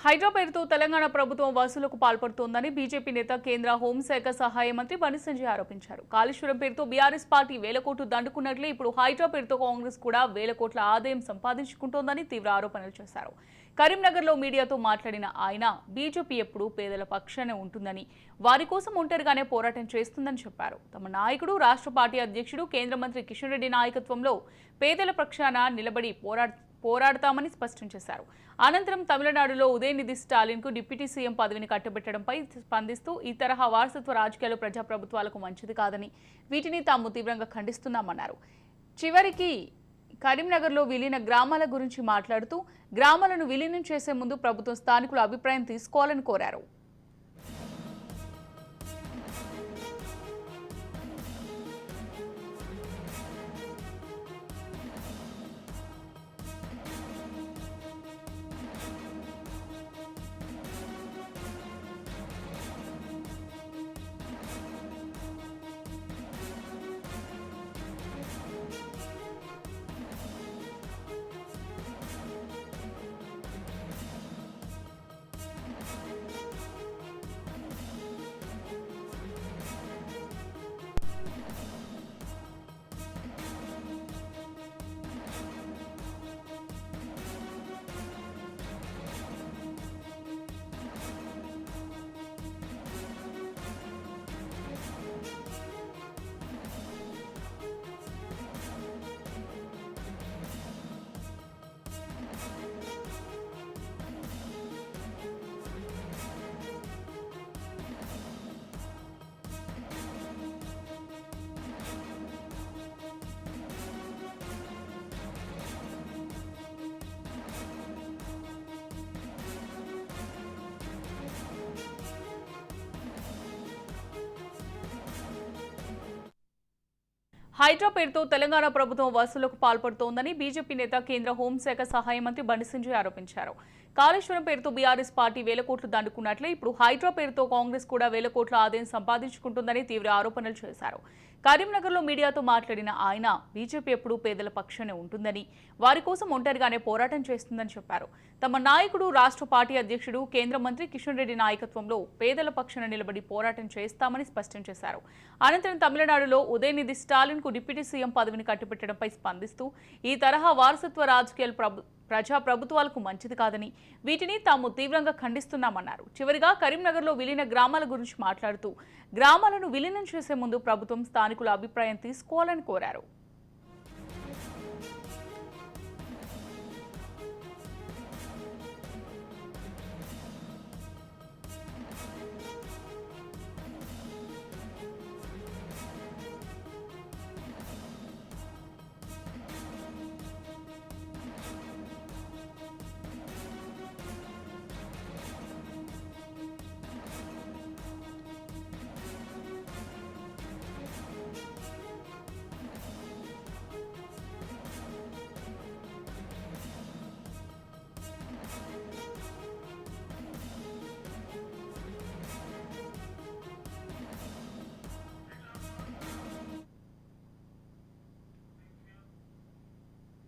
హైడ్రా పేరుతో తెలంగాణ ప్రభుత్వం వసూలుకు పాల్పడుతోందని బీజేపీ నేత కేంద్ర హోంశాఖ సహాయ మంత్రి బండి సంజయ్ ఆరోపించారు. కాళేశ్వరం పేరుతో బీఆర్ఎస్ పార్టీ వేల కోట్లు దండుకున్నట్లే ఇప్పుడు హైడ్రా పేరుతో కాంగ్రెస్ కూడా వేల కోట్ల ఆదాయం సంపాదించుకుంటోందని తీవ్ర ఆరోపణలు చేశారు. కరీంనగర్లో మీడియాతో మాట్లాడిన ఆయన బీజేపీ ఎప్పుడూ పేదల పక్షానే ఉంటుందని, వారి కోసం ఒంటరిగానే పోరాటం చేస్తుందని చెప్పారు. తమ నాయకుడు, రాష్ట్ర పార్టీ అధ్యక్షుడు, కేంద్ర మంత్రి కిషన్ రెడ్డి నాయకత్వంలో పేదల పక్షాన నిలబడి పోరాడతామని స్పష్టం చేశారు. అనంతరం తమిళనాడులో ఉదయనిధి స్టాలిన్కు డిప్యూటీ సీఎం పదవిని కట్టబెట్టడంపై స్పందిస్తూ ఈ తరహా వారసత్వ రాజకీయాలు ప్రజాప్రభుత్వాలకు మంచిది కాదని, వీటిని తాము తీవ్రంగా ఖండిస్తున్నామన్నారు. చివరికి కరీంనగర్లో విలీన గ్రామాల గురించి మాట్లాడుతూ గ్రామాలను విలీనం చేసే ముందు ప్రభుత్వం స్థానికుల అభిప్రాయం తీసుకోవాలని కోరారు. హైడ్రా పేరుతో తెలంగాణ ప్రభుత్వం వసూలుకు పాల్పడుతోందని బీజేపీ నేత కేంద్ర హోంశాఖ సహాయ మంత్రి బండి సంజయ్ ఆరోపించారు. కాళేశ్వరం పేరుతో బీఆర్ఎస్ పార్టీ వేల కోట్లు దండుకున్నట్లే ఇప్పుడు హైడ్రా పేరుతో కాంగ్రెస్ కూడా వేల కోట్ల ఆదాయం సంపాదించుకుంటుందని తీవ్ర ఆరోపణలు చేశారు. కరీంనగర్లో మీడియాతో మాట్లాడిన ఆయన బీజేపీ ఎప్పుడూ పేదల పక్షానే ఉంటుందని, వారి కోసం ఒంటరిగానే పోరాటం చేస్తుందని చెప్పారు. తమ నాయకుడు, రాష్ట్ర పార్టీ అధ్యక్షుడు, కేంద్ర మంత్రి కిషన్ రెడ్డి నాయకత్వంలో పేదల పక్షాన నిలబడి పోరాటం చేస్తామని స్పష్టం చేశారు. అనంతరం తమిళనాడులో ఉదయనిధి స్టాలిన్కు డిప్యూటీ సీఎం పదవిని కట్టిపెట్టడంపై స్పందిస్తూ ఈ తరహా వారసత్వ రాజకీయాలు ప్రజాప్రభుత్వాలకు మంచిది కాదని, వీటిని తాము తీవ్రంగా ఖండిస్తున్నామన్నారు. చివరిగా కరీంనగర్లో విలీన గ్రామాల గురించి మాట్లాడుతూ గ్రామాలను విలీనం చేసే ముందు ప్రభుత్వం స్థానికుల అభిప్రాయం తీసుకోవాలని కోరారు.